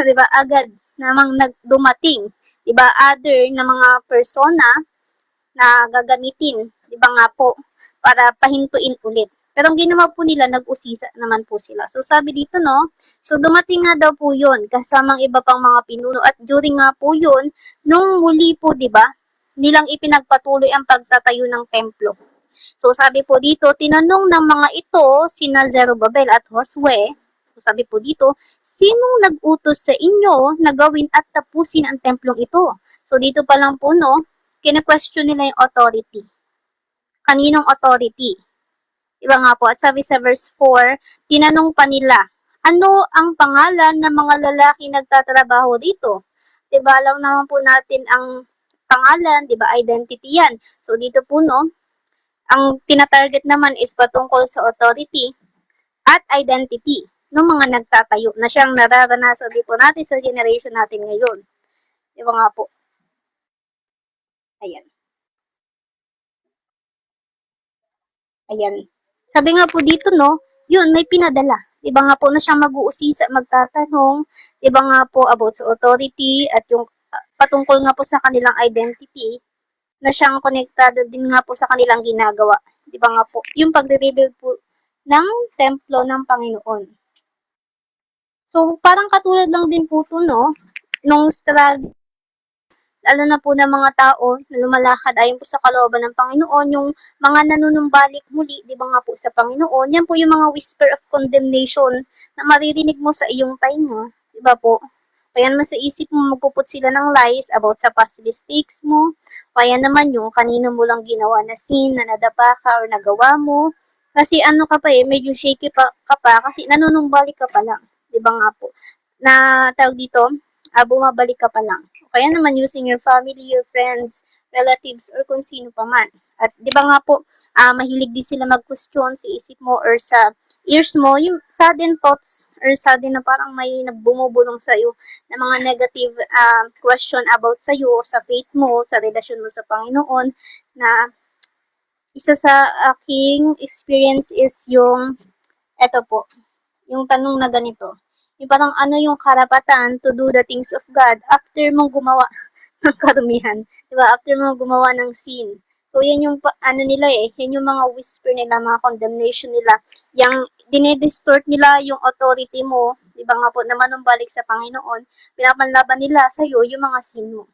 Speaker 1: Di ba? Agad namang dumating. Di ba? Other na mga persona na gagamitin. Di ba nga po? Para pahintuin ulit. Pero ang ginawa po nila, nag-usisa naman po sila. So, sabi dito, no? So, dumating nga daw po yun, kasamang iba pang mga pinuno. At during nga po yun, nung muli po, di ba, nilang ipinagpatuloy ang pagtatayo ng templo. So, sabi po dito, tinanong ng mga ito, sina Zerubbabel at Josue, so, sabi po dito, sinong nag-utos sa inyo na gawin at tapusin ang templong ito? So, dito pa lang po, no, kina-question nila yung authority. Kaninong authority? Diba nga po, at sabi sa verse 4, tinanong pa nila, ano ang pangalan ng mga lalaki nagtatrabaho dito? Diba, alam naman po natin ang pangalan, diba, identity yan. So, dito po, no, ang tinatarget naman is patungkol sa authority at identity ng mga nagtatayo na siyang nararanasan din po natin sa generation natin ngayon. Diba nga po? Ayan. Ayan. Sabi nga po dito, no, yun, may pinadala. Diba nga po na siyang mag-uusisa, magtatanong, diba nga po about sa authority at yung patungkol nga po sa kanilang identity na siyang konektado din nga po sa kanilang ginagawa. Diba nga po, yung pagre-rebuild po ng templo ng Panginoon. So, parang katulad lang din po ito, no, nung struggle, lalo na po ng mga tao na lumalakad ayon po sa kalooban ng Panginoon, yung mga nanunumbalik muli, di ba nga po sa Panginoon, yan po yung mga whisper of condemnation na maririnig mo sa iyong tainga, di ba po? Kaya naman sa isip mo, magpuput sila ng lies about sa past mistakes mo, kaya naman yung kanino mo lang ginawa na sin, na nadapa ka or nagawa mo, kasi ano ka pa medyo shaky ka pa, kasi nanunumbalik ka pa lang, di ba nga po? Na tawag dito, bumabalik ka pa lang. Kaya naman using your family, your friends, relatives, or kung sino pa man. At di ba nga po, mahilig din sila mag-question sa isip mo or sa ears mo, yung sudden thoughts or sudden na parang may nagbumubulong sa'yo na mga negative question about sa'yo, sa faith mo, sa relasyon mo sa Panginoon, na isa sa aking experience is yung, eto po, yung tanong na ganito. Yung parang ano yung karapatan to do the things of God after mong gumawa ng karumihan. Diba? After mong gumawa ng sin. So, yan yung, ano nila yan yung mga whisper nila, mga condemnation nila. Yung dinidistort nila yung authority mo, di ba nga po, na manumbalik sa Panginoon, pinapanlaban nila sa'yo yung mga sin mo.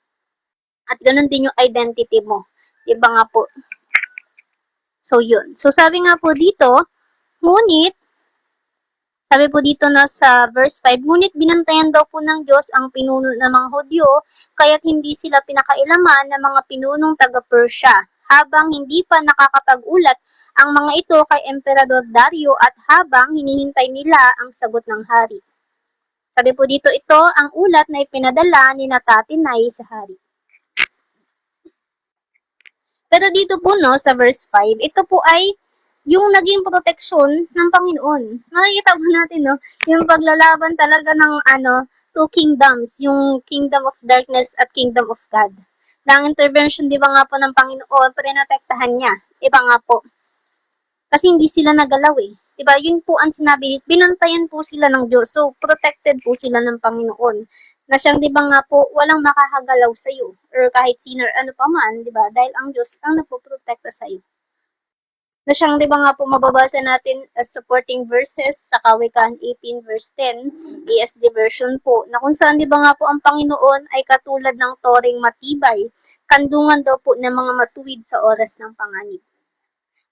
Speaker 1: At ganun din yung identity mo. Di ba nga po? So, yun. So, sabi nga po dito, ngunit, sabi po dito na sa verse 5, ngunit binantayan daw po ng Diyos ang pinuno ng mga Hudyo, kaya't hindi sila pinakailaman ng mga pinunong taga-Persya, habang hindi pa nakakapag-ulat ang mga ito kay Emperador Dario at habang hinihintay nila ang sagot ng hari. Sabi po dito, ito ang ulat na ipinadala ni Tatinay sa hari. Pero dito po no, sa verse 5, ito po ay yung naging proteksyon ng Panginoon. Nakikita po natin, no? Yung paglalaban talaga ng, two kingdoms, yung kingdom of darkness at kingdom of God. Na ang intervention, di ba nga po ng Panginoon, prinotektahan niya. Iba nga po. Kasi hindi sila nagalaw eh. Di ba? Yun po ang sinabi, binantayan po sila ng Diyos. So, protected po sila ng Panginoon. Na siyang, di ba nga po, walang makakagalaw sa iyo. Or kahit sino, ano pa man, di ba? Dahil ang Diyos ang nagpoprotekta sa iyo. Na siyang, di ba nga po, mababasa natin as supporting verses sa Kawikaan 18 verse 10, ESD version po, na kung saan, di ba nga po, ang Panginoon ay katulad ng toring matibay, kandungan daw po ng mga matuwid sa oras ng panganib.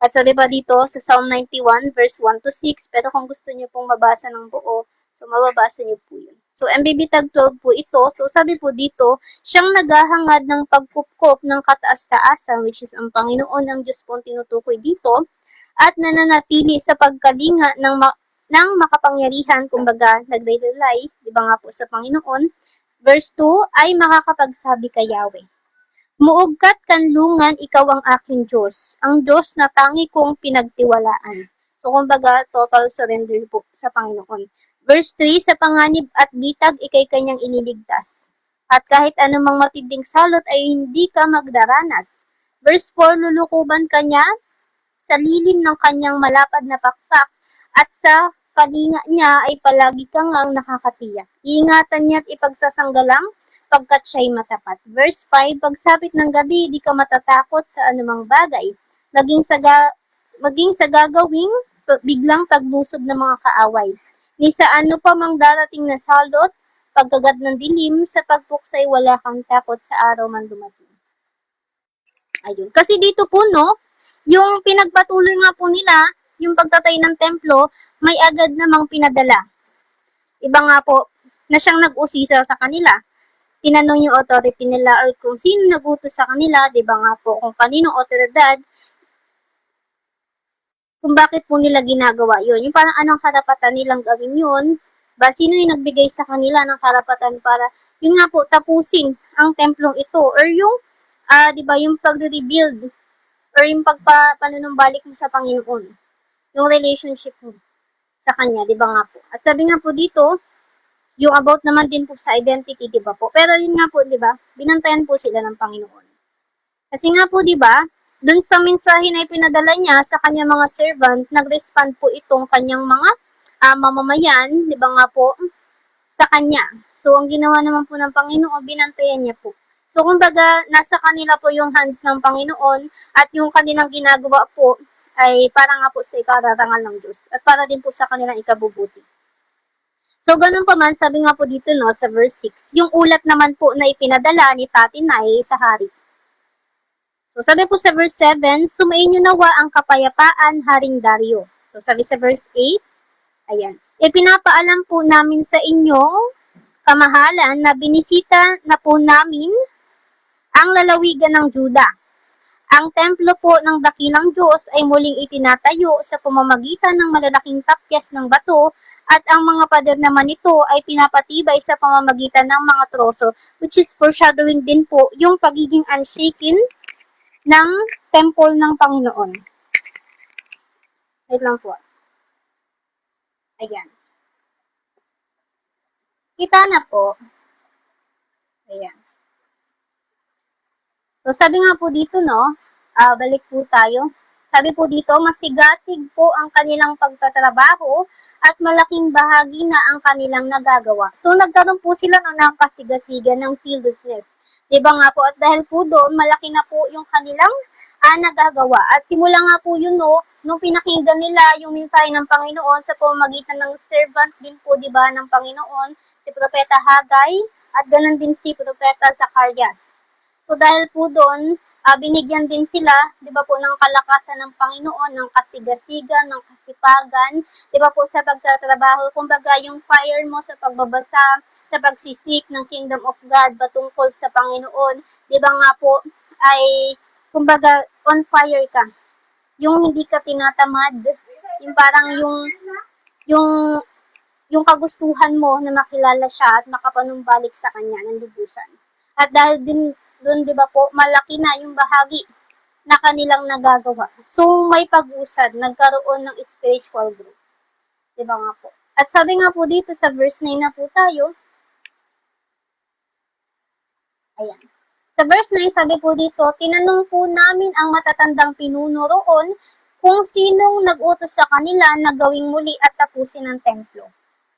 Speaker 1: At sabi pa dito sa Psalm 91 verse 1 to 6, pero kung gusto niyo pong mabasa ng buo, so mababasa niyo po yun. So MBB Tag 12 po ito, so sabi po dito, siyang naghahangad ng pagkupkop ng kataas-taasan, which is ang Panginoon ng Diyos po tinutukoy dito, at nananatili sa pagkalinga ng makapangyarihan, kumbaga nagre-rely, di ba nga po sa Panginoon. Verse 2, ay makakapagsabi kay Yahweh, muugkat kanlungan, ikaw ang aking Diyos, ang Diyos na tangi kong pinagtiwalaan. So, kumbaga, total surrender po sa Panginoon. Verse 3, sa panganib at bitag, ikay kanyang iniligtas. At kahit anumang matinding salot ay hindi ka magdaranas. Verse 4, lulukuban kanya sa lilim ng kanyang malapad na pakpak at sa kalinga niya ay palagi kang ang nakakatiyak. Iingatan niya at ipagsasanggalang pagkat siya'y matapat. Verse 5, pagsapit ng gabi, di ka matatakot sa anumang bagay. Maging sa gagawing biglang paglusob ng mga kaaway. Ni sa ano pa mang darating na salot, pagkagad ng dilim, sa pagpuksay wala kang takot sa araw man dumating. Ayun. Kasi dito po, no, yung pinagpatuloy nga po nila, yung pagtatay ng templo, may agad namang pinadala. Iba nga po, na siyang nag-usisa sa kanila. Tinanong yung authority nila or kung sino nagutos sa kanila, di ba nga po, kung kaninong otoridad, kung bakit po nila ginagawa yun. Yung parang anong karapatan nilang gawin yun, ba sino yung nagbigay sa kanila ng karapatan para, yun nga po, tapusin ang templong ito, or yung, di ba, yung pag-rebuild, or yung pagpapanunumbalik mo sa Panginoon, yung relationship mo sa Kanya, di ba nga po. At sabi nga po dito, yung about naman din po sa identity, di ba po? Pero yun nga po, di ba, binantayan po sila ng Panginoon. Kasi nga po, di ba, dun sa mensahe na ipinadala niya sa kanyang mga servant, nag-respond po itong kanyang mga mamamayan, di ba nga po, sa kanya. So, ang ginawa naman po ng Panginoon, binantayan niya po. So, kumbaga, nasa kanila po yung hands ng Panginoon at yung kanilang ginagawa po ay para nga po sa ikararangal ng Diyos at para din po sa kanilang ikabubuti. So, ganun pa man, sabi nga po dito no, sa verse 6, yung ulat naman po na ipinadala ni Tatinay sa hari. So, sabi po sa verse 7, sumain nyo nawa ang kapayapaan, Haring Dario. So, sabi sa verse 8, ayan, ipinapaalam po namin sa inyong kamahalan na binisita na po namin ang lalawigan ng Juda Ang templo po ng dakilang Diyos ay muling itinatayo sa pamamagitan ng malalaking tapyas ng bato at ang mga pader naman nito ay pinapatibay sa pamamagitan ng mga troso, which is foreshadowing din po yung pagiging unshaken ng temple ng Panginoon. Wait lang po. Ayan. Kita na po. Ayan. So, sabi nga po dito, no, balik po tayo. Sabi po dito, masigasig po ang kanilang pagtatrabaho at malaking bahagi na ang kanilang nagagawa. So, nagkaroon po sila ng kasigasigan ng zealousness. Diba nga po? At dahil po doon, malaki na po yung kanilang nagagawa. At simula nga po yun, no, nung pinakinggan nila yung mensahe ng Panginoon sa pamamagitan ng servant din po, diba, ng Panginoon, si Propeta Haggai, at ganun din si Propeta Zacarias. So dahil po doon, binigyan din sila, 'di ba po, ng kalakasan ng Panginoon, ng kasigasigan, ng kasipagan, 'di ba po, sa pagtatrabaho, kumbaga yung fire mo sa pagbabasa, sa pagsisik ng kingdom of God patungkol sa Panginoon, 'di ba nga po, ay kumbaga on fire ka. Yung hindi ka tinatamad, yung parang yung yung kagustuhan mo na makilala siya at makapanumbalik sa kanya ng lubusan. At dahil din doon, di ba po, malaki na yung bahagi na kanilang nagagawa. So, may pag-usad, nagkaroon ng spiritual growth. Di ba nga po? At sabi nga po dito sa verse 9 na po tayo, ayan. Sa verse 9, sabi po dito, tinanong po namin ang matatandang pinuno roon kung sinong nag-utos sa kanila na gawing muli at tapusin ang templo.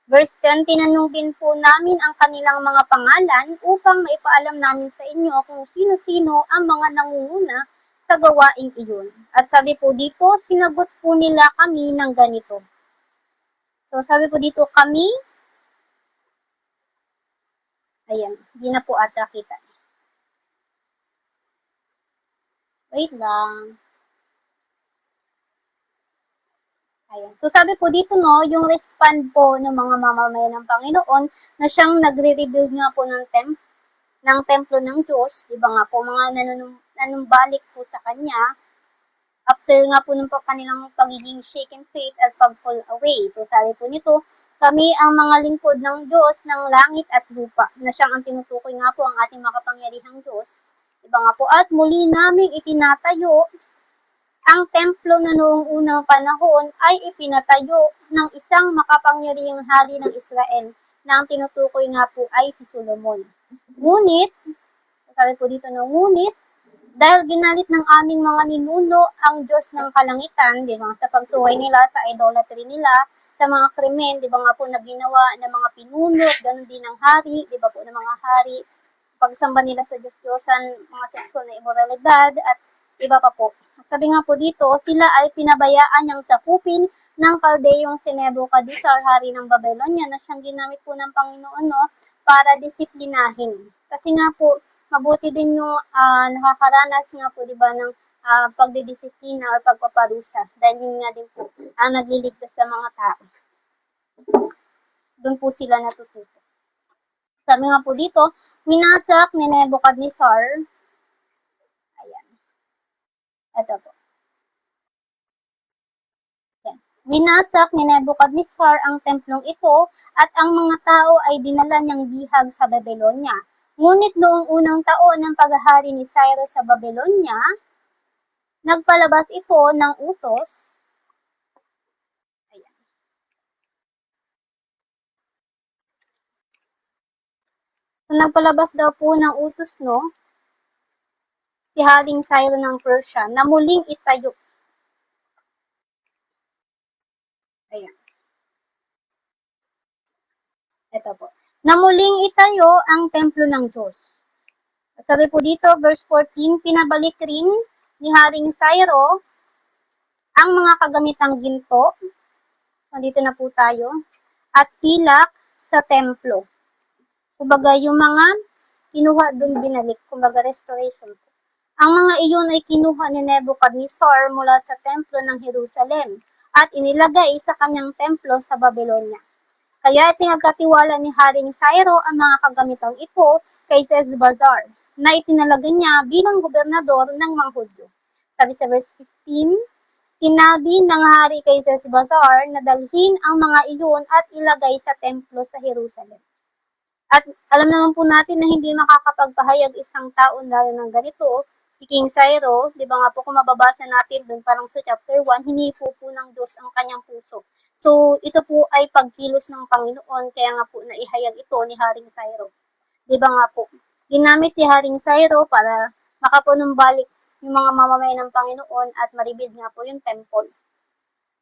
Speaker 1: Verse 10, tinanong din po namin ang kanilang mga pangalan upang maipaalam namin sa inyo kung sino-sino ang mga nangunguna sa gawaing iyon. At sabi po dito, sinagot po nila kami ng ganito. So sabi po dito, kami, ayan, hindi na po ata kita. Wait lang. Ayan. So sabi po dito, no, yung respond po ng mga mamamayan ng Panginoon na siyang nagre-rebuild nga po ng templo ng Diyos, di ba nga po, mga nanumbalik po sa Kanya, after nga po ng kanilang pagiging shaken faith at pag-fall away. So sabi po nito, kami ang mga lingkod ng Diyos ng langit at lupa, na siyang ang tinutukoy nga po ang ating makapangyarihang Diyos, di ba nga po, at muli naming itinatayo ang templo na noong unang panahon ay ipinatayo ng isang makapangyarihang hari ng Israel na ang tinutukoy nga po ay si Solomon. Ngunit, sabi po dito na ngunit, dahil ginalit ng aming mga ninuno ang Diyos ng kalangitan, di ba, sa pagsuway nila, sa idolatry nila, sa mga krimen, di ba nga po, na ginawa ng mga pinuno, ganun din ng hari, di ba po, ng mga hari, pagsamba nila sa Diyos-Diyosan, mga sexual na immoralidad, at iba pa po. Sabi nga po dito, sila ay pinabayaan niyang sakupin ng Kaldeyong si Nebuchadnezzar, hari ng Babylonia, na siyang ginamit po ng Panginoon, no, para disiplinahin. Kasi nga po, mabuti din yung nakakaranas nga po, di ba, ng pagdidisiplina or pagpaparusa. Dahil yun nga din po ang nagliligtas sa mga tao. Doon po sila natututo. Sabi nga po dito, minasak ni Nebuchadnezzar, ayan, ito po. Winasak ni Nebuchadnezzar ang templong ito at ang mga tao ay dinala niyang bihag sa Babylonia. Ngunit noong unang taon ng paghahari ni Cyrus sa Babylonia, nagpalabas ito ng utos. Ayan. So, nagpalabas daw po ng utos, no, si Haring Cyrus ng Persia na muling itayo. Ayan. Ito po. Na muling itayo ang templo ng Diyos. At sabi po dito, verse 14, pinabalik rin ni Haring Cyrus ang mga kagamitang ginto, nandito na po tayo, at pilak sa templo. Kumbaga, yung mga kinuha doon binalik, kumbaga restoration po. Ang mga iyon ay kinuha ni Nebuchadnezzar mula sa templo ng Jerusalem at inilagay sa kanyang templo sa Babylonia. Kaya pinagkatiwala ni Haring Cyrus ang mga kagamitang ito kay Sesbazar, na itinalaga niya bilang gobernador ng mga Hudyo. Sabi sa verse 15, sinabi ng hari kay Sesbazar na dalhin ang mga iyon at ilagay sa templo sa Jerusalem. At alam naman po natin na hindi makakapagpahayag isang tao lalo ng ganito, si King Cyrus, di ba nga po kung mababasa natin dun parang sa chapter 1, hinipo po ng Diyos ang kanyang puso. So, ito po ay pagkilos ng Panginoon, kaya nga po naihayag ito ni Haring Cyrus. Di ba nga po, ginamit si Haring Cyrus para makapanumbalik yung mga mamamayan ng Panginoon at maribid nga po yung temple.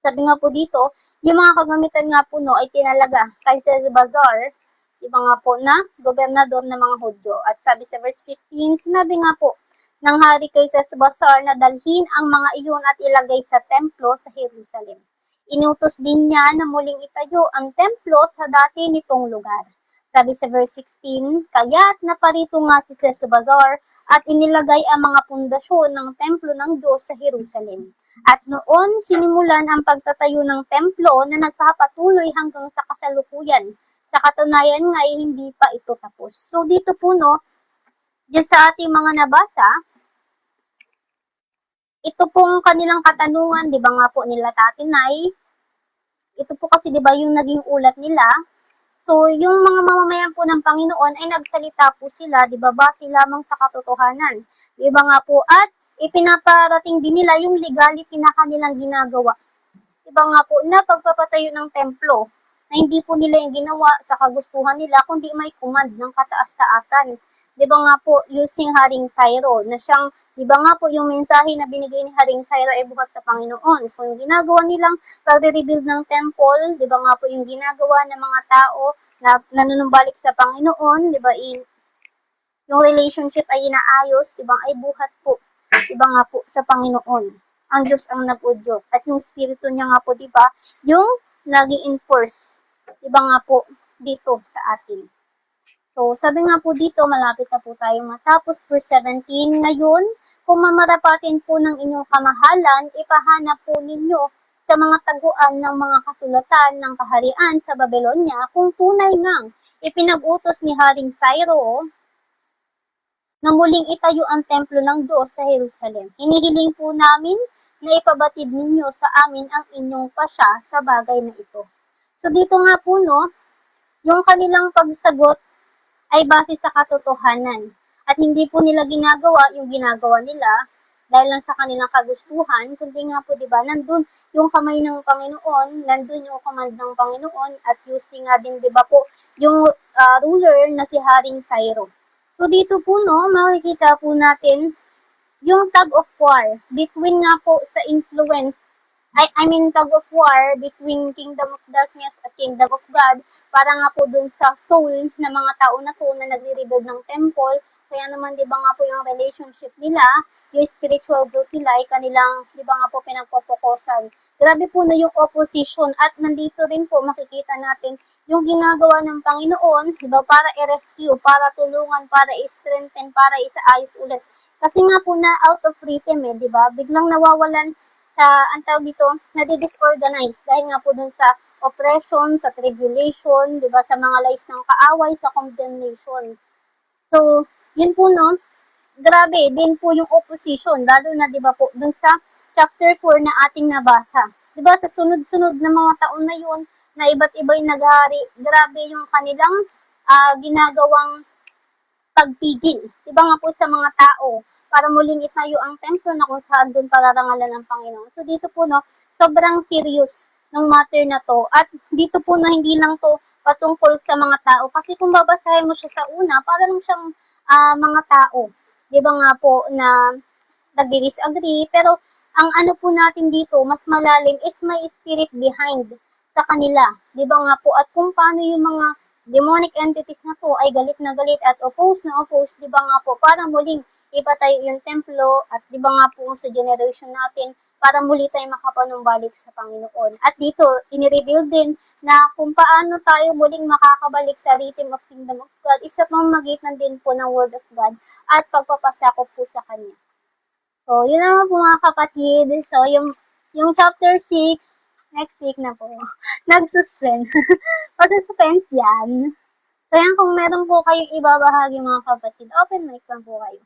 Speaker 1: Sabi nga po dito, yung mga kagamitan nga po no ay tinalaga kay Sesbazar, iba nga po na gobernador ng mga Hudyo. At sabi sa verse 15, sinabi nga po ng hari kay Sesbazar na dalhin ang mga iyon at ilagay sa templo sa Jerusalem. Inutos din niya na muling itayo ang templo sa dati nitong lugar. Sabi sa verse 16, kaya't naparito nga si Sesbazar at inilagay ang mga pundasyon ng templo ng Diyos sa Jerusalem. At noon, sinimulan ang pagtatayo ng templo na nagpapatuloy hanggang sa kasalukuyan. Sa katunayan nga, hindi pa ito tapos. So, dito po, no, dyan sa ating mga nabasa, ito pong kanilang katanungan, di ba nga po nila Tatinay, ito po kasi, di ba, yung naging ulat nila. So, yung mga mamamayan po ng Panginoon ay nagsalita po sila, di ba, base lamang sa katotohanan. Di ba nga po, at ipinaparating din nila yung legality na kanilang ginagawa. Di ba nga po, na pagpapatayo ng templo, na hindi po nila yung ginawa sa kagustuhan nila, kundi may command ng kataas-taasan. Di ba nga po, using Haring Cyrus, na siyang, di ba nga po, yung mensahe na binigay ni Haring Cyrus ay buhat sa Panginoon. So, yung ginagawa nilang pagre-rebuild ng temple, di ba nga po, yung ginagawa ng mga tao na nanunumbalik sa Panginoon, di ba, yung relationship ay inaayos, di ba, ay buhat po, di ba nga po, sa Panginoon. Ang Diyos ang nag-udyo. At yung spirito niya nga po, di ba, yung nag-i-enforce, di ba nga po, dito sa atin. So, sabi nga po dito, malapit na po tayo matapos. Verse 17, ngayon, kung mamarapatin po ng inyong kamahalan, ipahanap po ninyo sa mga taguan ng mga kasulatan ng kaharian sa Babylonia kung tunay ngang ipinag-utos ni Haring Cyrus na muling itayo ang templo ng Diyos sa Jerusalem. Hinihiling po namin na ipabatid ninyo sa amin ang inyong pasya sa bagay na ito. So dito nga po, no, yung kanilang pagsagot ay base sa katotohanan. At hindi po nila ginagawa yung ginagawa nila dahil lang sa kanilang kagustuhan, kundi nga po, di ba, nandun yung kamay ng Panginoon, nandun yung command ng Panginoon, at using nga din, di ba po, yung ruler na si Haring Cyrus. So dito po, no, makikita po natin yung tug of war between nga po sa influence, tug of war between Kingdom of Darkness at Kingdom of God, para nga po dun sa soul ng mga tao na to na nagre-rebuild ng temple. Kaya naman, di ba nga po yung relationship nila, yung spiritual growth nila ay kanilang, di ba nga po, pinagpopokosan. Grabe po na yung opposition, at nandito rin po makikita natin yung ginagawa ng Panginoon, di ba, para i-rescue, para tulungan, para i-strengthen, para isaayos ulit. Kasi nga po na out of rhythm di ba? Biglang nawawalan sa, ang tawag dito, nadi-disorganize dahil nga po dun sa oppression, sa tribulation, di ba, sa mga lies ng kaaway, sa condemnation. So, yun po, no, grabe din po yung opposition, lalo na, di ba po, dun sa chapter 4 na ating nabasa. Di ba, sa sunod-sunod na mga taon na yun, na iba't iba yung naghahari, grabe yung kanilang ginagawang pagpigil, di ba nga po, sa mga tao, para muling itayo ang templo na kung saan doon pararangalan ng Panginoon. So dito po, no, sobrang serious ng matter na to, at dito po na hindi lang to patungkol sa mga tao, kasi kung babasahin mo siya sa una, para lang siyang mga tao, di ba nga po, na nag-disagree, pero ang ano po natin dito, mas malalim, is may spirit behind sa kanila, di ba nga po, at kung paano yung mga demonic entities na to ay galit na galit at oppose na oppose, di ba nga po, para muling ipatayo yung templo, at di ba nga po sa generation natin, para muli tayo makapanumbalik sa Panginoon. At dito, inireveal din na kung paano tayo muling makakabalik sa rhythm of Kingdom of God, isa pamamagitan din po ng Word of God at pagpapasakop po sa Kanya. So, yun naman po mga kapatid. So, yung chapter 6, next week na po, nag-suspend. Pag-suspense yan. So, yan, kung meron po kayong ibabahagi mga kapatid, open mic lang po kayo.